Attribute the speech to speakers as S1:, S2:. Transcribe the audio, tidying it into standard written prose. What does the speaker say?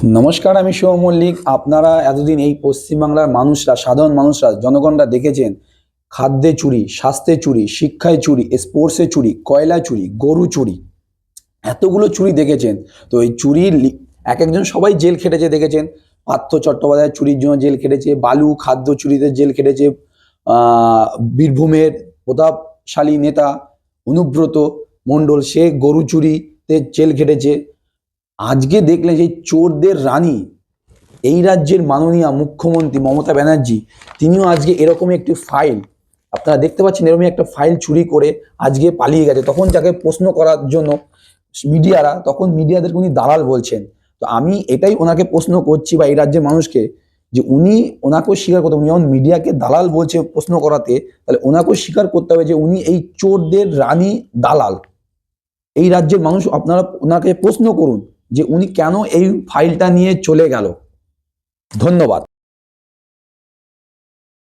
S1: নমস্কার, আমি শুভ মল্লিক। আপনারা এতদিন এই পশ্চিমবাংলার মানুষরা, সাধারণ মানুষরা, জনগণরা দেখেছেন খাদ্যে চুরি, স্বাস্থ্যে চুরি, শিক্ষায় চুরি, স্পোর্টসে চুরি, কয়লা চুরি, গরু চুরি, এতগুলো চুরি দেখেছেন। তো এই চুরির এক একজন সবাই জেল খেটেছে দেখেছেন। পার্থ চট্টোপাধ্যায় চুরির জন্য জেল খেটেছে, বালু খাদ্য চুরিতে জেল খেটেছে, বীরভূমের প্রতাপশালী নেতা অনুব্রত মণ্ডল সে গরু চুরিতে জেল খেটেছে। আজকে দেখলেন যে চোরদের রানী এই রাজ্যের মাননীয় মুখ্যমন্ত্রী মমতা ব্যানার্জি, তিনিও আজকে এরকম একটি ফাইল, আপনারা দেখতে পাচ্ছেন, এরকম একটা ফাইল চুরি করে আজকে পালিয়ে গেছে। তখন যাকে প্রশ্ন করার জন্য মিডিয়ারা, তখন মিডিয়াদের উনি দালাল বলছেন। তো আমি এটাই ওনাকে প্রশ্ন করছি, বা এই রাজ্যের মানুষকে, যে উনি ওনাকেও স্বীকার করতে, উনি যখন মিডিয়াকে দালাল বলছে প্রশ্ন করাতে, তাহলে ওনাকেও স্বীকার করতে হবে যে উনি এই চোরদের রানী দালাল। এই রাজ্যের মানুষ, আপনারা ওনাকে প্রশ্ন করুন যে উনি কেন এই ফাইলটা নিয়ে চলে গেল। ধন্যবাদ।